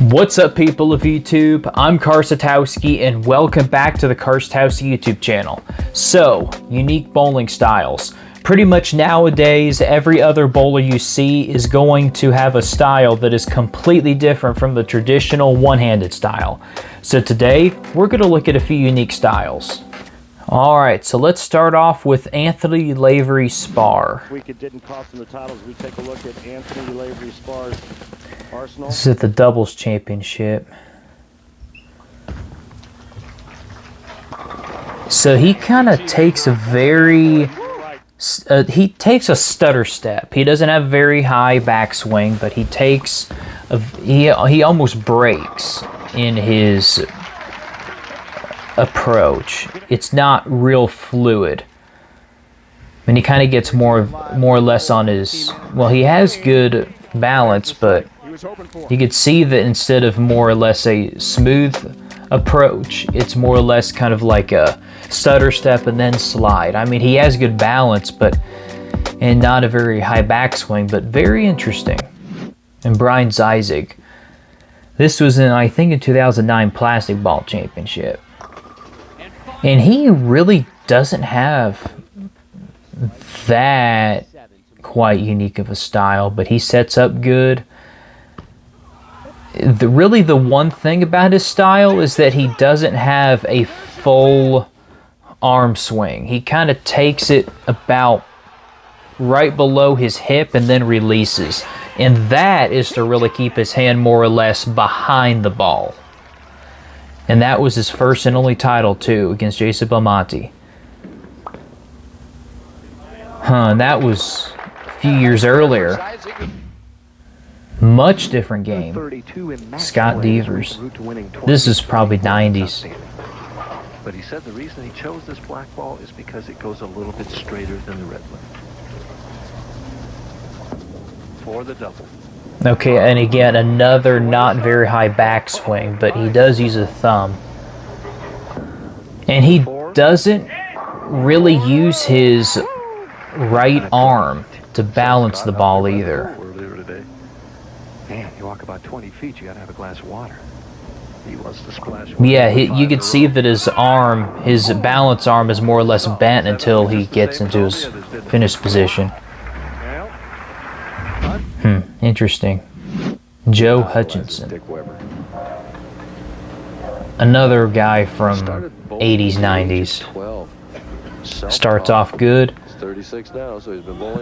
What's up, people of YouTube? I'm Karsatowski and welcome back to the Karsatowski YouTube channel. So, unique bowling styles. Pretty much nowadays, every other bowler you see is going to have a style that is completely different from the traditional one-handed style. So today, we're going to look at a few unique styles. Alright, so let's start off with Anthony Lavery Spar. Week it didn't cost him the titles. We take a look at Anthony Lavery Spar's arsenal. This is at the doubles championship. So he kind of takes a very... he takes a stutter step. He doesn't have very high backswing, but he takes... he almost breaks in his approach. It's not real fluid. And he kind of gets more or less on his... well, he has good balance, but you could see that instead of more or less a smooth approach, it's more or less kind of like a stutter step and then slide. I mean, he has good balance, and not a very high backswing, but very interesting. And Brian Zizig. This was in, I think, in 2009 Plastic Ball Championship. And he really doesn't have that quite unique of a style, but he sets up good. Really the one thing about his style is that he doesn't have a full arm swing. He kind of takes it about right below his hip and then releases. And that is to really keep his hand more or less behind the ball. And that was his first and only title, too, against Jason Belmonte. And that was a few years earlier. Much different game. Scott Devers. This is probably 90s. But he said the reason he chose this black ball is because it goes a little bit straighter than the red one. For the double. Okay, and again, another not very high backswing, but he does use a thumb. And he doesn't really use his right arm to balance the ball either. Man, you walk about 20 feet, you gotta have a glass of water. He wants to splash. Yeah, you can see that his arm, his balance arm is more or less bent until he gets into his finish position. Interesting. Joe Hutchinson. Another guy from 80s, 90s. Starts off good.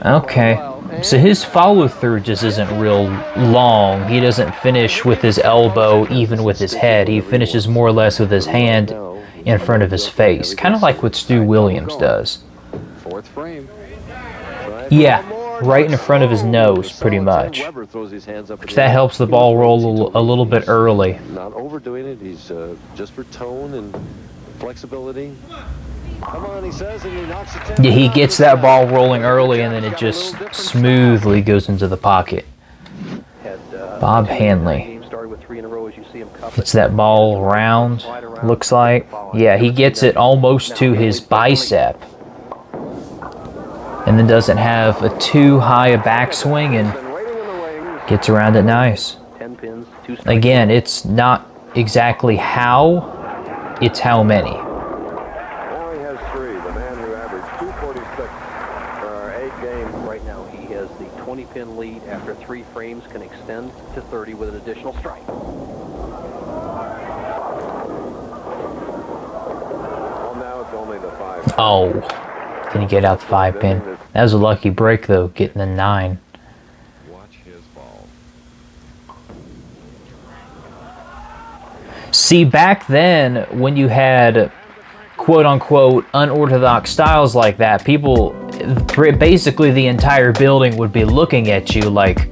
Okay, so his follow-through just isn't real long. He doesn't finish with his elbow, even with his head. He finishes more or less with his hand in front of his face, kind of like what Stu Williams does. Yeah, right in front of his nose, pretty much. Which that helps the ball roll a little bit early. Not overdoing it. He's just for tone and flexibility. Come on, he says, and he knocks it. Yeah, he gets that ball rolling early, and then it just smoothly goes into the pocket. Bob Hanley. Gets that ball around, looks like. Yeah, he gets it almost to his bicep. And then doesn't have a too high a backswing and gets around it nice. Again, it's not exactly how, it's how many. Only has 3. The man who averaged 246 for 8 games. Right now, he has the 20-pin lead. After 3 frames, can extend to 30 with an additional strike. Well, now it's only the 5. Oh. Didn't get out the 5-pin. That was a lucky break, though, getting the 9. Watch his ball. See, back then, when you had quote-unquote unorthodox styles like that, people, basically the entire building would be looking at you like,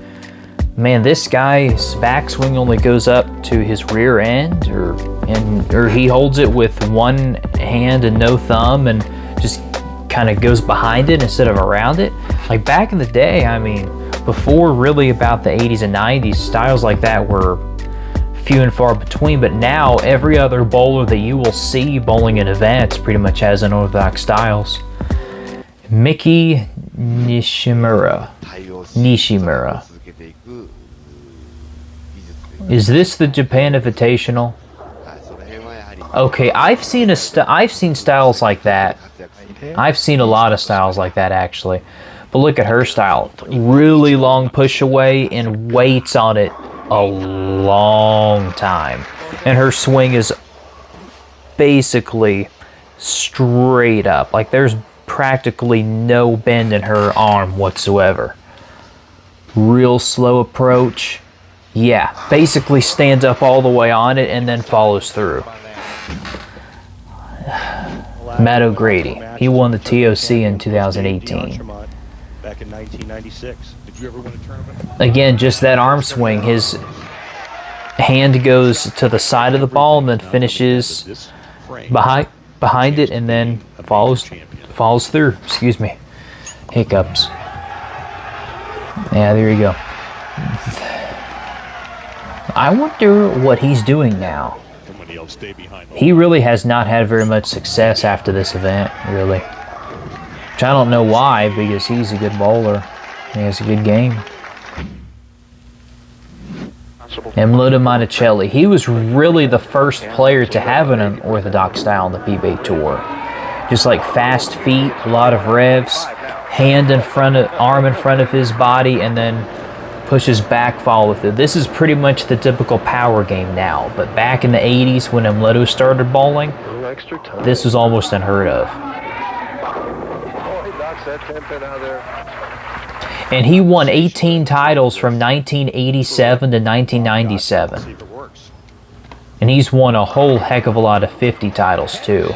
man, this guy's backswing only goes up to his rear end, or he holds it with one hand and no thumb, and just kind of goes behind it instead of around it. Like back in the day, I mean, before really about the 80s and 90s, styles like that were few and far between, but now every other bowler that you will see bowling in events pretty much has unorthodox styles. Miki Nishimura. Is this the Japan Invitational? Okay, I've seen styles like that. I've seen a lot of styles like that actually. But look at her style. Really long push away and waits on it a long time. And her swing is basically straight up. Like there's practically no bend in her arm whatsoever. Real slow approach. Yeah, basically stands up all the way on it and then follows through. Matt O'Grady. He won the TOC in 2018. Back in 1996. Did you ever win a tournament? Again, just that arm swing. His hand goes to the side of the ball and then finishes behind it and then falls through. Excuse me. Hiccups. Yeah, there you go. I wonder what he's doing now. He really has not had very much success after this event, really. Which I don't know why, because he's a good bowler. He has a good game. Emilio Monticelli. He was really the first player to have an unorthodox style on the PBA Tour. Just like fast feet, a lot of revs, arm in front of his body, and then pushes back, fall with it. This is pretty much the typical power game now, but back in the 80s when Emilio started bowling, this was almost unheard of. And he won 18 titles from 1987 to 1997. And he's won a whole heck of a lot of 50 titles too.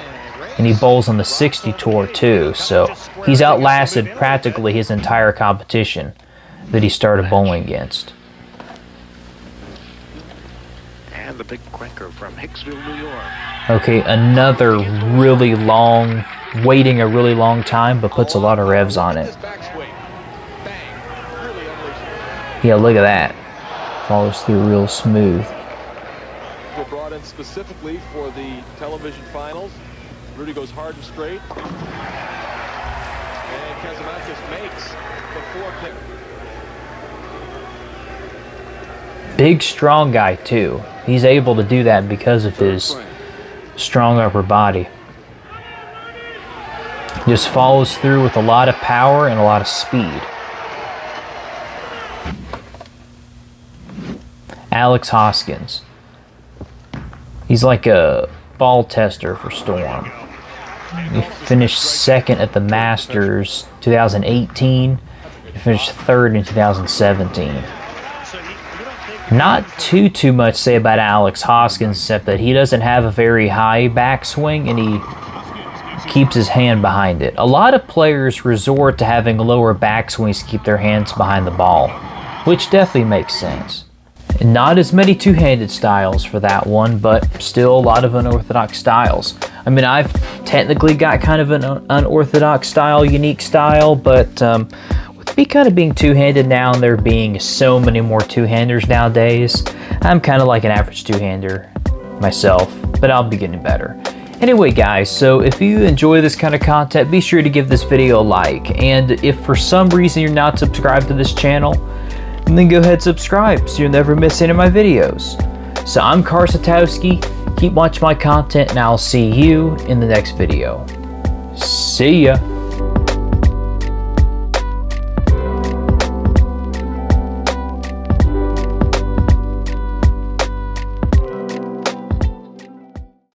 And he bowls on the 60 tour too, so he's outlasted practically his entire competition that he started bowling against. And the big cranker from Hicksville, New York. Okay, another really long, waiting a really long time, but puts a lot of revs on it. Yeah, look at that. Follows through real smooth. We're brought in specifically for the television finals. Rudy goes hard and straight. And Karsatowski makes the 4-pick. Big, strong guy, too. He's able to do that because of his strong upper body. Just follows through with a lot of power and a lot of speed. Alex Hoskins. He's like a ball tester for Storm. He finished second at the Masters 2018. He finished third in 2017. Not too much to say about Alex Hoskins, except that he doesn't have a very high backswing and he keeps his hand behind it. A lot of players resort to having lower backswings to keep their hands behind the ball, which definitely makes sense. Not as many two-handed styles for that one, but still a lot of unorthodox styles. I mean, I've technically got kind of an unorthodox style, unique style, but with me kind of being two-handed now and there being so many more two-handers nowadays, I'm kind of like an average two-hander myself, but I'll be getting better. Anyway guys, so if you enjoy this kind of content, be sure to give this video a like, and if for some reason you're not subscribed to this channel, then go ahead and subscribe so you'll never miss any of my videos. So I'm Karsatowski, keep watching my content, and I'll see you in the next video. See ya!